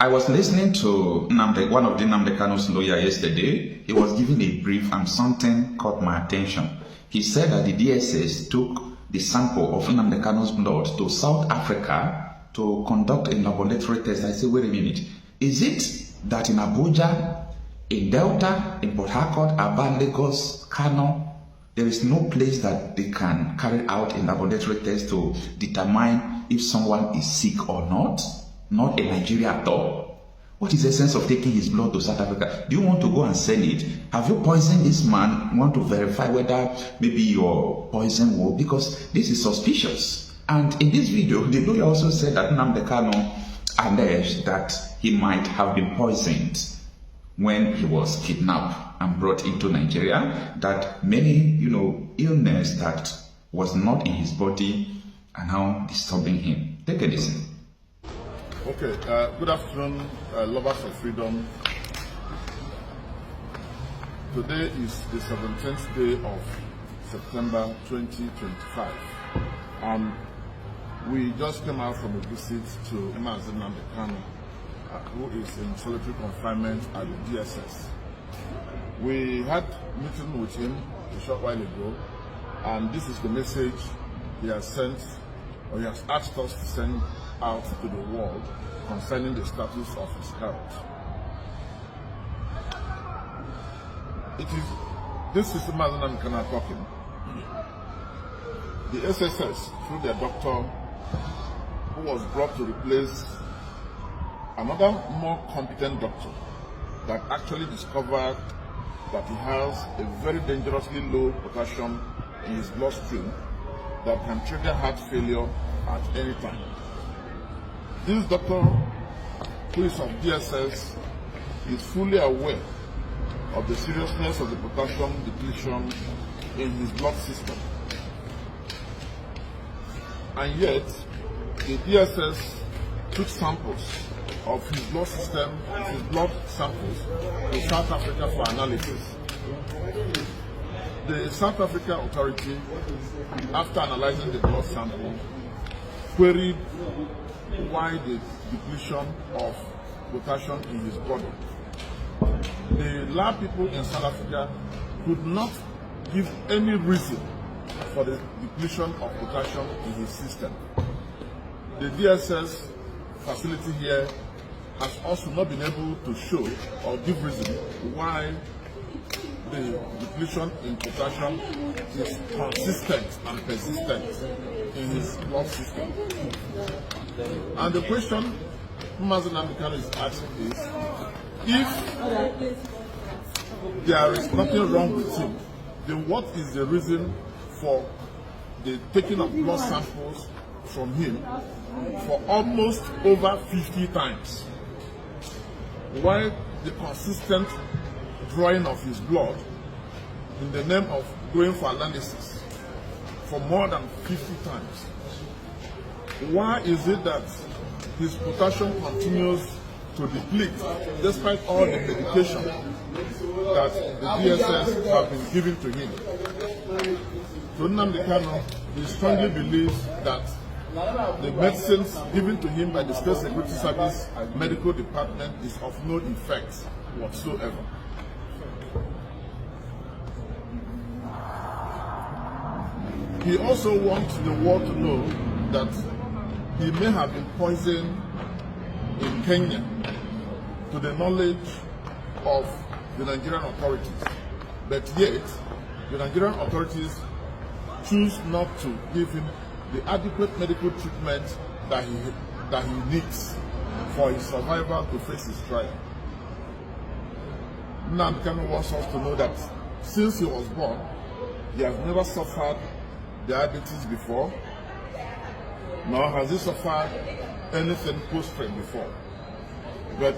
I was listening to one of the Nnamdi Kanu's lawyer yesterday. He was giving a brief and something caught my attention. He said that the DSS took the sample of Nnamdi Kanu's blood to South Africa to conduct a laboratory test. I said, wait a minute. Is it that in Abuja, in Delta, in Port Harcourt, Aba, Lagos, Kano, there is no place that they can carry out a laboratory test to determine if someone is sick or not? Not in Nigeria at all. What is the sense of taking his blood to South Africa? Do you want to go and sell it? Have you poisoned this man? You want to verify whether maybe your poison will? Because this is suspicious. And in this video, the lawyer also said that Nnamdi Kanu alleged that he might have been poisoned when he was kidnapped and brought into Nigeria, that many, illness that was not in his body are now disturbing him. Take a listen. Okay, good afternoon, lovers of freedom. Today is the 17th day of September 2025. We just came out from a visit to Nnamdi Kanu, who is in solitary confinement at the DSS. We had a meeting with him a short while ago, and this is the message he has sent, or he has asked us to send out to the world concerning the status of his health. This is Nnamdi Kanu talking. The SSS, through their doctor, who was brought to replace another more competent doctor, that actually discovered that he has a very dangerously low potassium in his bloodstream that can trigger heart failure at any time. This doctor, who is of DSS, is fully aware of the seriousness of the potassium depletion in his blood system. And yet, the DSS took samples of his blood samples to South Africa for analysis. The South African authority, after analyzing the blood sample, queried why the depletion of potassium in his body. The lab people in South Africa could not give any reason for the depletion of potassium in his system. The DSS facility here has also not been able to show or give reason why the depletion in potassium is consistent and persistent in his blood system. And the question Nnamdi Kanu is asking is, if there is nothing wrong with him, then what is the reason for the taking of blood samples from him for almost over 50 times? Why the consistent drawing of his blood in the name of going for analysis for more than 50 times? Why is it that his potassium continues to deplete despite all the medication that the DSS have been giving to him? To Nnamdi Kanu, he strongly believes that the medicines given to him by the State Security Service medical department is of no effect whatsoever. He also wants the world to know that he may have been poisoned in Kenya to the knowledge of the Nigerian authorities, but yet the Nigerian authorities choose not to give him the adequate medical treatment that he needs for his survival to face his trial. Nnamdi Kanu wants us to know that since he was born, he has never suffered diabetes before, nor has he suffered anything post-trem before. But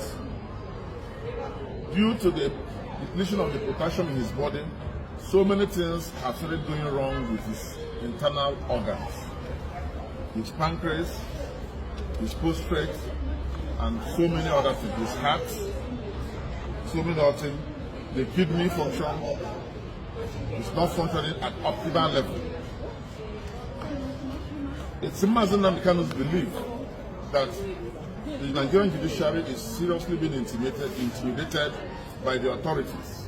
due to the depletion of the potassium in his body, so many things have started going wrong with his internal organs. His pancreas, his prostate, and so many other things. His heart, so many other things. The kidney function is not functioning at optimal level. It's Nnamdi Kanu's belief that the Nigerian judiciary is seriously being intimidated by the authorities.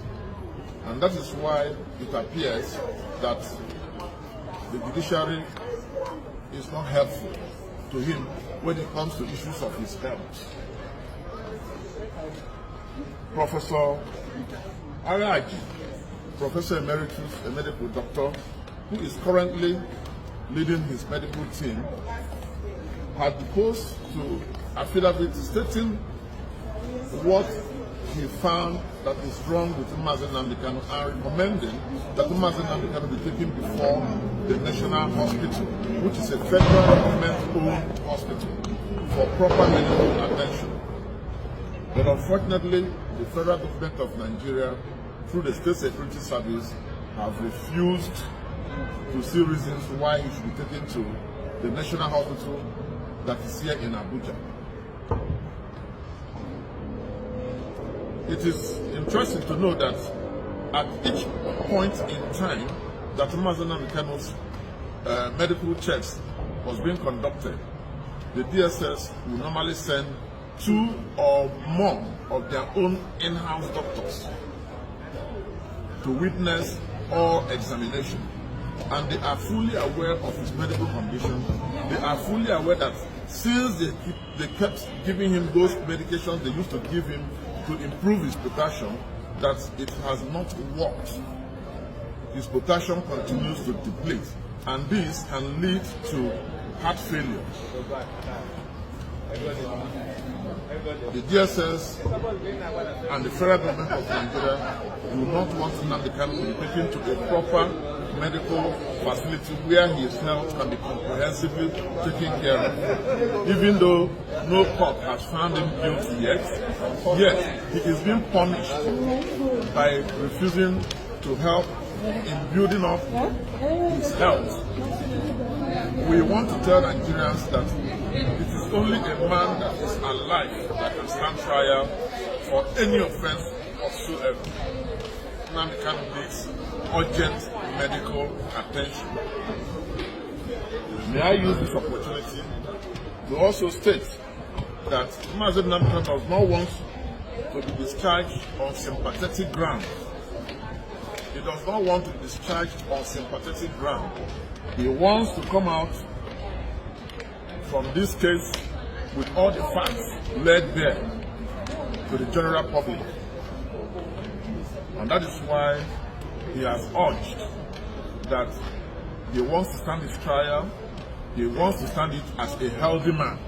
And that is why it appears that the judiciary is not helpful to him when it comes to issues of his health. Professor Araji, Professor Emeritus, a medical doctor, who is currently leading his medical team, had proposed to affidavit stating what he found that is wrong with Nnamdi Kanu and recommending that Nnamdi Kanu be taken before the National Hospital, which is a federal government-owned hospital, for proper medical attention. But unfortunately, the federal government of Nigeria, through the State Security Service, have refused to see reasons why he should be taken to the National Hospital that is here in Abuja. It is interesting to know that at each point in time that Nnamdi Kanu's medical checks was being conducted, the DSS will normally send 2 or more of their own in-house doctors to witness all examination. And they are fully aware of his medical condition. They are fully aware that since they kept giving him those medications they used to give him to improve his potassium, that it has not worked. His potassium continues to deplete, and this can lead to heart failure. The DSS and the federal government of Nigeria do not want Nnamdi Kanu to be taken to a proper medical facility where his health can be comprehensively taken care of. Even though no court has found him guilty yet he is being punished by refusing to help in building up his health. We want to tell Nigerians that it is only a man that is alive that can stand trial for any offense whatsoever. Nnamdi Kanu needs urgent medical attention. May I use this opportunity to also state that Nnamdi Kanu does not want to be discharged on sympathetic grounds. He does not want to be discharged on sympathetic grounds. He wants to come out from this case with all the facts laid bare to the general public. And that is why he has urged that he wants to stand his trial, he wants to stand it as a healthy man,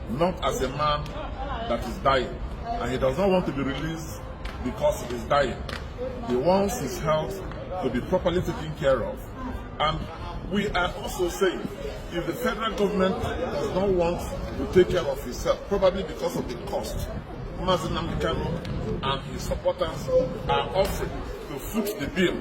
not as a man that is dying. And he does not want to be released because he is dying. He wants his health to be properly taken care of. And we are also saying, if the federal government does not want to take care of himself, probably because of the cost, Nnamdi Kanu and his supporters are offering to foot the bill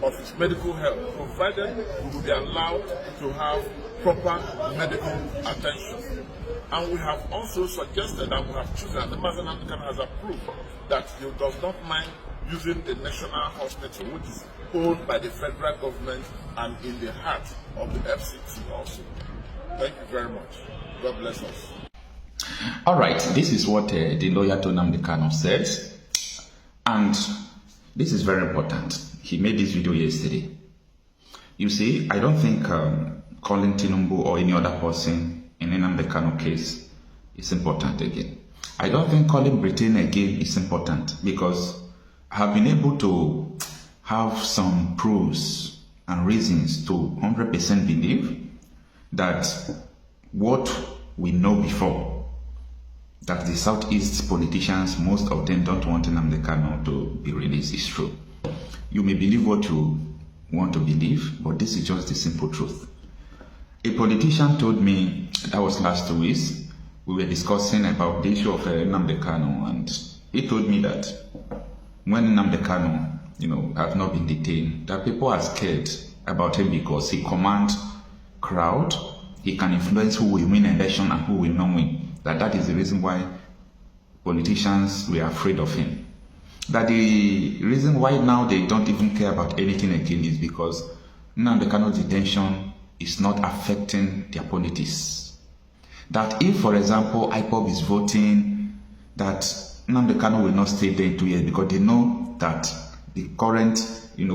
of his medical health, provided we will be allowed to have proper medical attention. And we have also suggested, and we have chosen, and the Nnamdi Kanu has approved, that he does not mind using the National Hospital, which is owned by the federal government and in the heart of the FCT also. Thank you very much. God bless us. All right, this is what the lawyer to Nnamdi Kanu says, and this is very important. He made this video yesterday. You see, I don't think calling Tinubu or any other person in Nnamdi Kanu case is important again. I don't think calling Britain again is important, because I have been able to have some proofs and reasons to 100% believe that what we know before, that the Southeast politicians, most of them don't want Nnamdi Kanu to be released, is true. You may believe what you want to believe, but this is just the simple truth. A politician told me, that was last 2 weeks, we were discussing about the issue of Nnamdi Kanu, and he told me that when Nnamdi Kanu, have not been detained, that people are scared about him because he commands crowd, he can influence who will win election and who will not win. That is the reason why politicians were afraid of him. That the reason why now they don't even care about anything again is because Nnamdi Kanu's detention is not affecting their politics. that if, for example, IPOB is voting that Nnamdi Kanu will not stay there in 2 years because they know that the current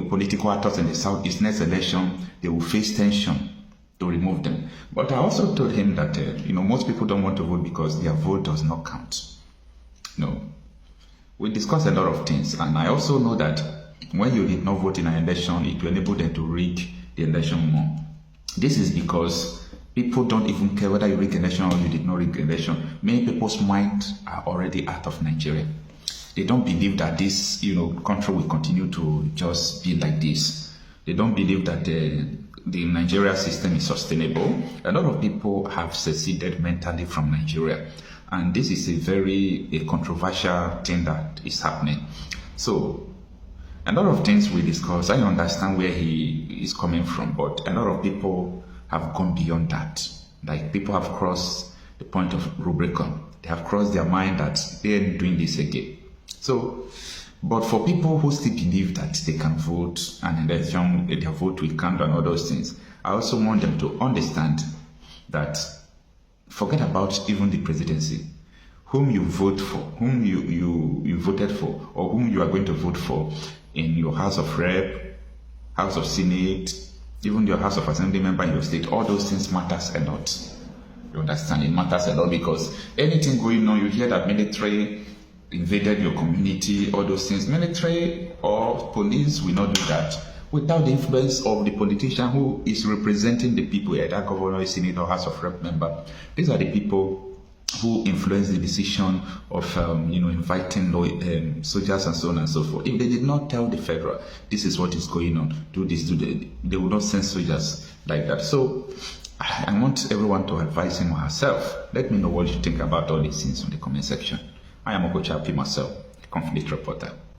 political actors in the South, his next election, they will face tension to remove them. But I also told him that most people don't want to vote because their vote does not count. No. We discussed a lot of things, and I also know that when you did not vote in an election, it will enable them to rig the election more. This is because people don't even care whether you rig election or you did not rig election. Many people's minds are already out of Nigeria. They don't believe that this, country will continue to just be like this. They don't believe that the Nigeria system is sustainable. A lot of people have seceded mentally from Nigeria. And this is a very controversial thing that is happening. So, a lot of things we discuss, I understand where he is coming from, but a lot of people have gone beyond that. Like, people have crossed the point of Rubicon. They have crossed their mind that they ain't doing this again. So, but for people who still believe that they can vote and election, their vote will count and all those things, I also want them to understand that forget about even the presidency. Whom you vote for, whom you voted for, or whom you are going to vote for in your House of Rep, House of Senate, even your House of Assembly member in your state, all those things matters a lot. You understand? It matters a lot because anything going on, you hear that military invaded your community, all those things. Military or police will not do that without the influence of the politician who is representing the people, either governor, senator, House of Rep member. These are the people who influence the decision of inviting soldiers and so on and so forth. If they did not tell the federal, this is what is going on, do this, do that, they would not send soldiers like that. So I want everyone to advise him or herself. Let me know what you think about all these things in the comment section. I am JAPD myself, a conflict reporter.